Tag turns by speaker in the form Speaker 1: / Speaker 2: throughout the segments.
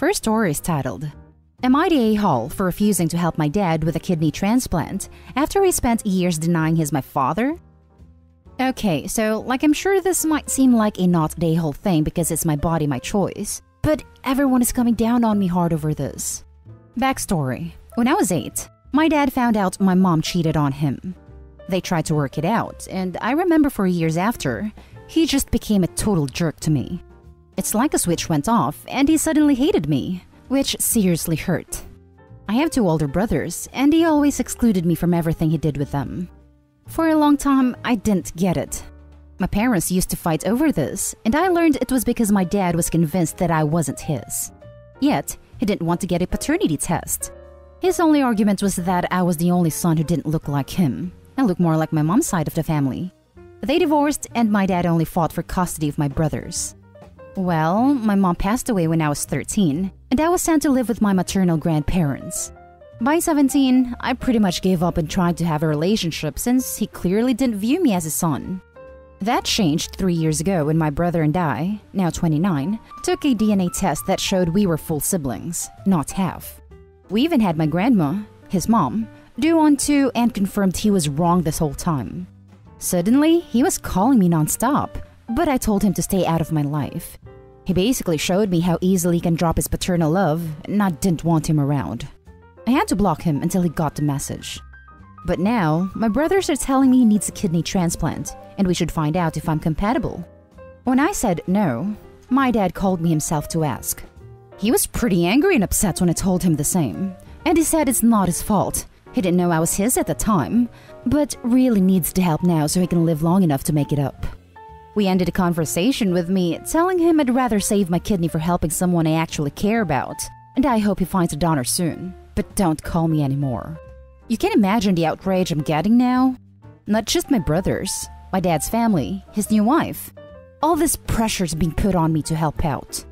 Speaker 1: first story is titled, Am I the a-hole for refusing to help my dad with a kidney transplant after he spent years denying he's my father? Okay, so I'm sure this might seem like a not the a-hole thing because it's my body, my choice, but everyone is coming down on me hard over this. Backstory. When I was 8, my dad found out my mom cheated on him. They tried to work it out, and I remember for years after, he just became a total jerk to me. It's like a switch went off and he suddenly hated me, which seriously hurt. I have 2 older brothers, and he always excluded me from everything he did with them. For a long time, I didn't get it. My parents used to fight over this, and I learned it was because my dad was convinced that I wasn't his. Yet, he didn't want to get a paternity test. His only argument was that I was the only son who didn't look like him. I looked more like my mom's side of the family. They divorced, and my dad only fought for custody of my brothers. Well, my mom passed away when I was 13, and I was sent to live with my maternal grandparents. By 17, I pretty much gave up and tried to have a relationship since he clearly didn't view me as a son. That changed 3 years ago when my brother and I, now 29, took a DNA test that showed we were full siblings, not half. We even had my grandma, his mom, do one too and confirmed he was wrong this whole time. Suddenly, he was calling me non-stop, but I told him to stay out of my life. He basically showed me how easily he can drop his paternal love, and I didn't want him around. I had to block him until he got the message. But now, my brothers are telling me he needs a kidney transplant, and we should find out if I'm compatible. When I said no, my dad called me himself to ask. He was pretty angry and upset when I told him the same, and he said it's not his fault. He didn't know I was his at the time, but really needs the help now so he can live long enough to make it up. We ended the conversation with me telling him I'd rather save my kidney for helping someone I actually care about, and I hope he finds a donor soon, but don't call me anymore. You can imagine the outrage I'm getting now? Not just my brothers, my dad's family, his new wife. All this pressure's being put on me to help out.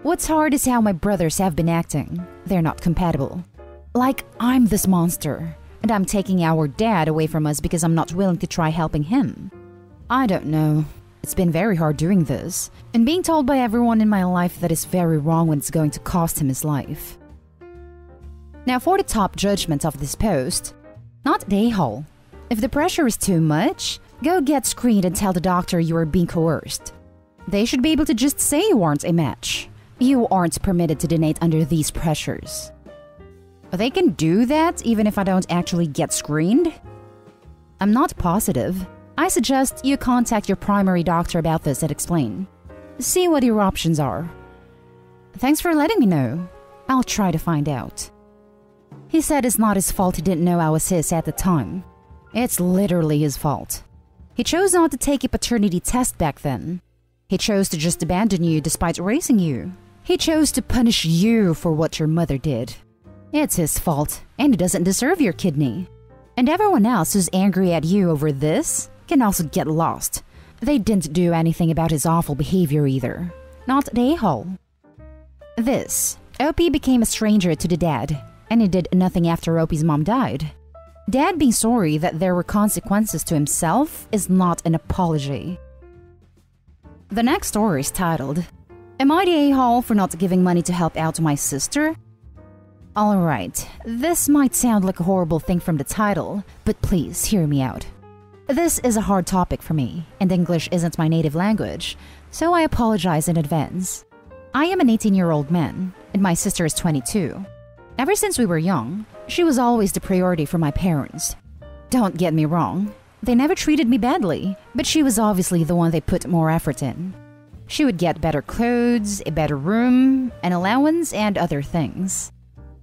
Speaker 1: What's hard is how my brothers have been acting. They're not compatible. Like I'm this monster, and I'm taking our dad away from us because I'm not willing to try helping him. I don't know. It's been very hard doing this, and being told by everyone in my life that it's very wrong when it's going to cost him his life. Now for the top judgment of this post, not the a-hole. If the pressure is too much, go get screened and tell the doctor you are being coerced. They should be able to just say you aren't a match. You aren't permitted to donate under these pressures. They can do that even if I don't actually get screened? I'm not positive. I suggest you contact your primary doctor about this and explain. See what your options are. Thanks for letting me know. I'll try to find out. He said it's not his fault he didn't know I was his at the time. It's literally his fault. He chose not to take a paternity test back then. He chose to just abandon you despite raising you. He chose to punish you for what your mother did. It's his fault, and he doesn't deserve your kidney. And everyone else who's angry at you over this can also get lost. They didn't do anything about his awful behavior either. Not the a-hole. This, OP became a stranger to the dad, and he did nothing after OP's mom died. Dad being sorry that there were consequences to himself is not an apology. The next story is titled, Am I the a-hole for not giving money to help out my sister? Alright, this might sound like a horrible thing from the title, but please hear me out. This is a hard topic for me, and English isn't my native language, so I apologize in advance. I am an 18-year-old man, and my sister is 22. Ever since we were young, she was always the priority for my parents. Don't get me wrong, they never treated me badly, but she was obviously the one they put more effort in. She would get better clothes, a better room, an allowance, and other things.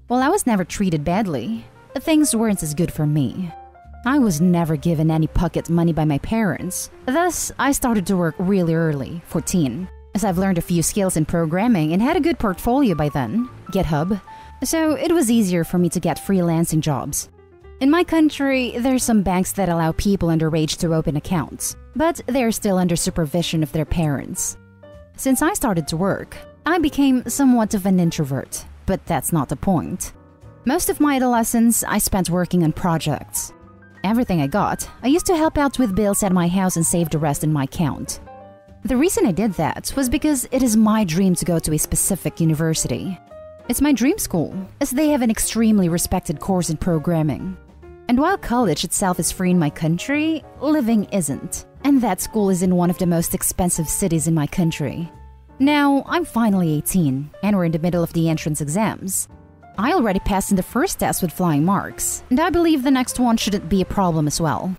Speaker 1: While I was never treated badly, things weren't as good for me. I was never given any pocket money by my parents, thus I started to work really early, 14, as I've learned a few skills in programming and had a good portfolio by then, GitHub, so it was easier for me to get freelancing jobs. In my country, there's some banks that allow people underage to open accounts, but they're still under supervision of their parents. Since I started to work, I became somewhat of an introvert. But that's not the point. Most of my adolescence, I spent working on projects. Everything I got, I used to help out with bills at my house and save the rest in my account. The reason I did that was because it is my dream to go to a specific university. It's my dream school, as they have an extremely respected course in programming. And while college itself is free in my country, living isn't. And that school is in one of the most expensive cities in my country. Now, I'm finally 18, and we're in the middle of the entrance exams. I already passed in the first test with flying marks, and I believe the next one shouldn't be a problem as well.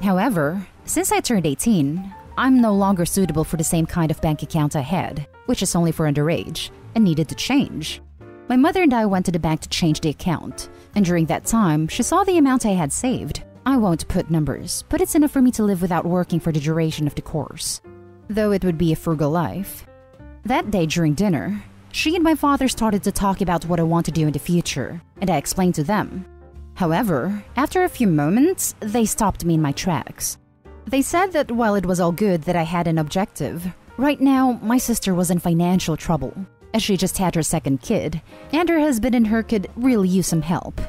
Speaker 1: However, since I turned 18, I'm no longer suitable for the same kind of bank account I had, which is only for underage, and needed to change. My mother and I went to the bank to change the account, and during that time, she saw the amount I had saved. I won't put numbers, but it's enough for me to live without working for the duration of the course, though it would be a frugal life. That day during dinner, she and my father started to talk about what I want to do in the future, and I explained to them. However, after a few moments, they stopped me in my tracks. They said that while it was all good that I had an objective, right now my sister was in financial trouble, as she just had her second kid, and her husband and her could really use some help.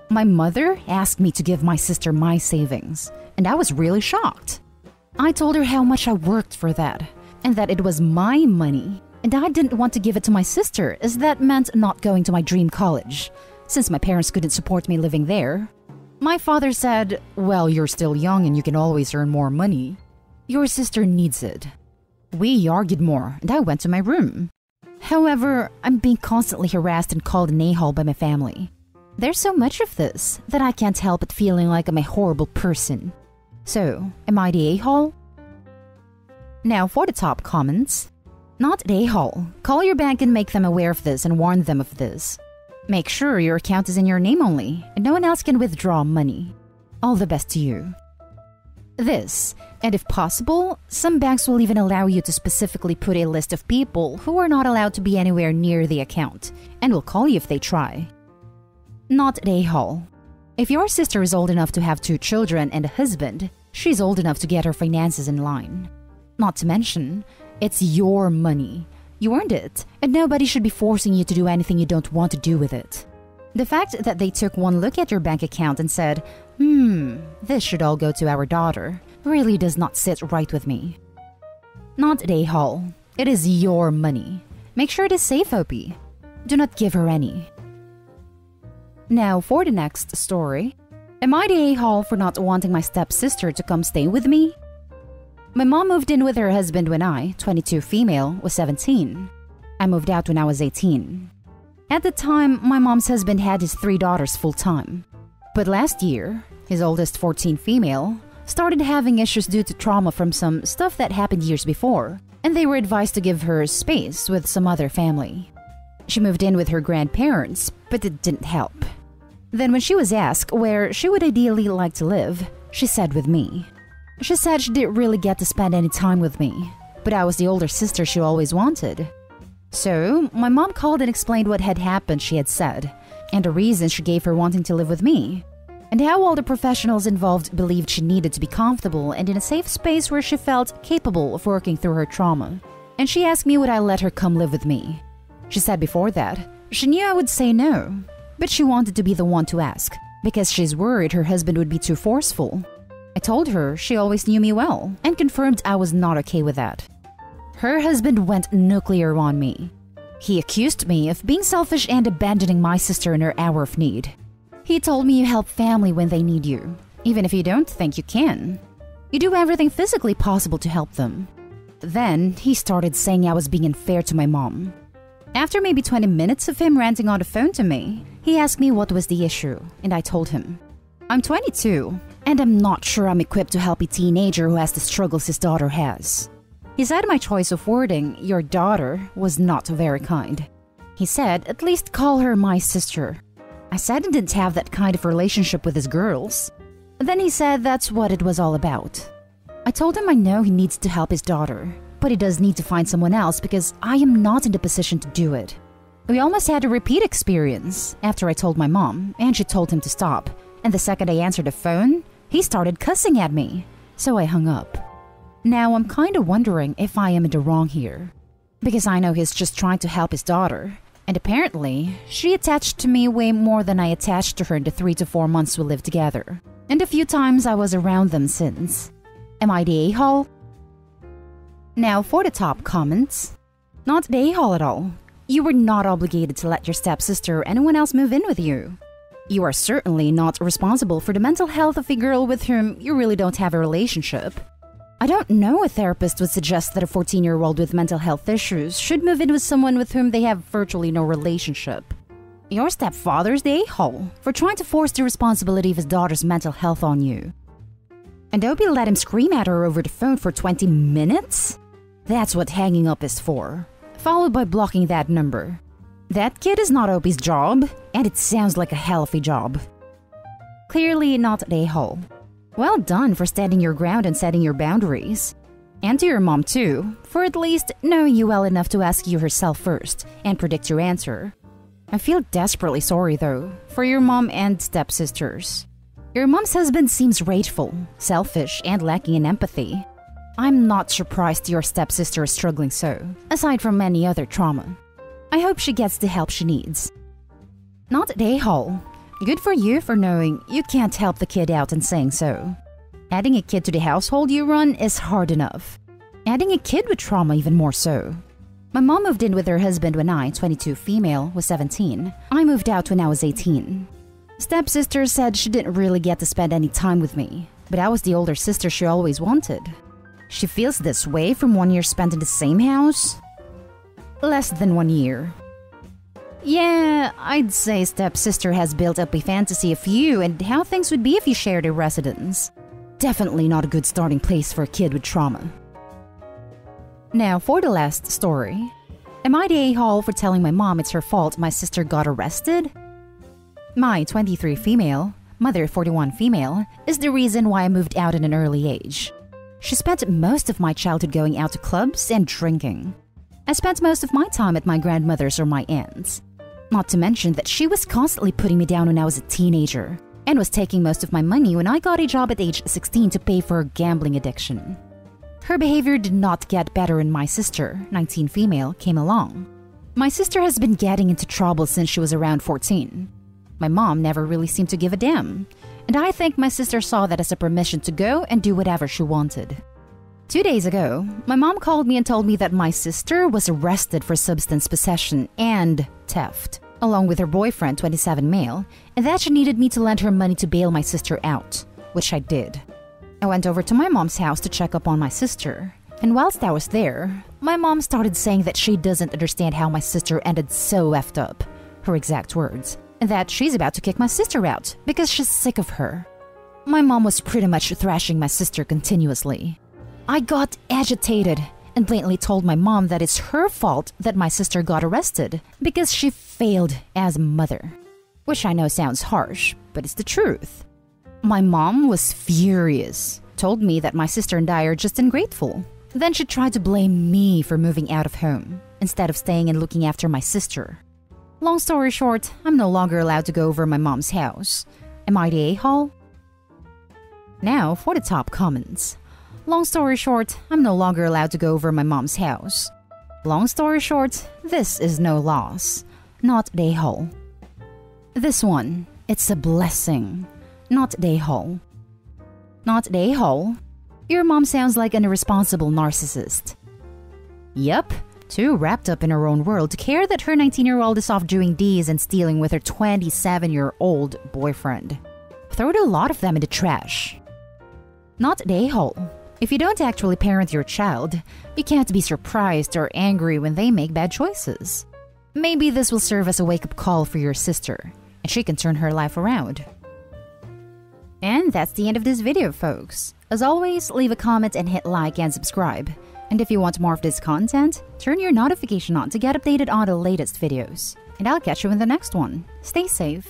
Speaker 1: My mother asked me to give my sister my savings, and I was really shocked. I told her how much I worked for that, and that it was my money, and I didn't want to give it to my sister, as that meant not going to my dream college, since my parents couldn't support me living there. My father said, "Well, you're still young and you can always earn more money. Your sister needs it." We argued more, and I went to my room. However, I'm being constantly harassed and called an a-hole by my family. There's so much of this that I can't help but feeling like I'm a horrible person. So, am I the a-hole? Now for the top comments. Not the a-hole. Call your bank and make them aware of this and warn them of this. Make sure your account is in your name only and no one else can withdraw money. All the best to you. This, and if possible, some banks will even allow you to specifically put a list of people who are not allowed to be anywhere near the account and will call you if they try. Not the a-hole. If your sister is old enough to have 2 children and a husband, she's old enough to get her finances in line. Not to mention, it's your money. You earned it, and nobody should be forcing you to do anything you don't want to do with it. The fact that they took one look at your bank account and said, this should all go to our daughter, really does not sit right with me. Not the a-hole. It is your money. Make sure it is safe, OP. Do not give her any. Now for the next story. Am I the a-hole for not wanting my stepsister to come stay with me? My mom moved in with her husband when I, 22 female, was 17. I moved out when I was 18. At the time, my mom's husband had his 3 daughters full-time. But last year, his oldest 14 female, started having issues due to trauma from some stuff that happened years before, and they were advised to give her space with some other family. She moved in with her grandparents, but it didn't help. Then when she was asked where she would ideally like to live, she said with me. She said she didn't really get to spend any time with me, but I was the older sister she always wanted. So, my mom called and explained what had happened she had said, and the reason she gave for wanting to live with me, and how all the professionals involved believed she needed to be comfortable and in a safe space where she felt capable of working through her trauma. And she asked me would I let her come live with me. She said before that, she knew I would say no, but she wanted to be the one to ask, because she's worried her husband would be too forceful. I told her she always knew me well, and confirmed I was not okay with that. Her husband went nuclear on me. He accused me of being selfish and abandoning my sister in her hour of need. He told me you help family when they need you, even if you don't think you can. You do everything physically possible to help them. Then, he started saying I was being unfair to my mom. After maybe 20 minutes of him ranting on the phone to me, he asked me what was the issue, and I told him. I'm 22, and I'm not sure I'm equipped to help a teenager who has the struggles his daughter has. He said my choice of wording, your daughter, was not very kind. He said, at least call her my sister. I said I didn't have that kind of relationship with his girls. Then he said that's what it was all about. I told him I know he needs to help his daughter, but he does need to find someone else because I am not in the position to do it. We almost had a repeat experience after I told my mom, and she told him to stop. And the second I answered the phone, he started cussing at me, so I hung up. Now I'm kinda wondering if I am in the wrong here, because I know he's just trying to help his daughter, and apparently, she attached to me way more than I attached to her in the 3 to 4 months we lived together, and a few times I was around them since. Am I the a-hole? Now for the top comments. Not the a-hole at all. You were not obligated to let your stepsister or anyone else move in with you. You are certainly not responsible for the mental health of a girl with whom you really don't have a relationship. I don't know a therapist would suggest that a 14-year-old with mental health issues should move in with someone with whom they have virtually no relationship. Your stepfather's the a-hole for trying to force the responsibility of his daughter's mental health on you. And Opie let him scream at her over the phone for 20 minutes? That's what hanging up is for, followed by blocking that number. That kid is not Opie's job, and it sounds like a hell of a job. Clearly not the a-hole. Well done for standing your ground and setting your boundaries. And to your mom too, for at least knowing you well enough to ask you herself first and predict your answer. I feel desperately sorry though, for your mom and stepsisters. Your mom's husband seems rageful, selfish, and lacking in empathy. I'm not surprised your stepsister is struggling so, aside from any other trauma. I hope she gets the help she needs. Not the a-hole. Good for you for knowing you can't help the kid out and saying so. Adding a kid to the household you run is hard enough. Adding a kid with trauma even more so. My mom moved in with her husband when I, 22 female, was 17. I moved out when I was 18. Stepsister said she didn't really get to spend any time with me, but I was the older sister she always wanted. She feels this way from 1 year spent in the same house? Less than 1 year. Yeah, I'd say stepsister has built up a fantasy of you and how things would be if you shared a residence. Definitely not a good starting place for a kid with trauma. Now for the last story. Am I the a-hole for telling my mom it's her fault my sister got arrested? My 23 female, mother 41 female, is the reason why I moved out at an early age. She spent most of my childhood going out to clubs and drinking. I spent most of my time at my grandmother's or my aunt's. Not to mention that she was constantly putting me down when I was a teenager, and was taking most of my money when I got a job at age 16 to pay for her gambling addiction. Her behavior did not get better when my sister, 19 female, came along. My sister has been getting into trouble since she was around 14. My mom never really seemed to give a damn, and I think my sister saw that as a permission to go and do whatever she wanted. 2 days ago, my mom called me and told me that my sister was arrested for substance possession and theft, along with her boyfriend, 27 male, and that she needed me to lend her money to bail my sister out, which I did. I went over to my mom's house to check up on my sister, and whilst I was there, my mom started saying that she doesn't understand how my sister ended so effed up, her exact words, and that she's about to kick my sister out because she's sick of her. My mom was pretty much thrashing my sister continuously. I got agitated and blatantly told my mom that it's her fault that my sister got arrested because she failed as a mother. Which I know sounds harsh, but it's the truth. My mom was furious, told me that my sister and I are just ungrateful. Then she tried to blame me for moving out of home, instead of staying and looking after my sister. Long story short, I'm no longer allowed to go over my mom's house. Am I the a-hole? Now for the top comments. Long story short, I'm no longer allowed to go over my mom's house. Long story short, this is no loss. Not the a-hole. This one, it's a blessing. Not the a-hole. Not the a-hole. Your mom sounds like an irresponsible narcissist. Yup, too wrapped up in her own world to care that her 19-year-old is off doing D's and stealing with her 27-year-old boyfriend. Throwed a lot of them in the trash. Not the a-hole. If you don't actually parent your child, you can't be surprised or angry when they make bad choices. Maybe this will serve as a wake-up call for your sister, and she can turn her life around. And that's the end of this video, folks. As always, leave a comment and hit like and subscribe. And if you want more of this content, turn your notification on to get updated on the latest videos. And I'll catch you in the next one. Stay safe.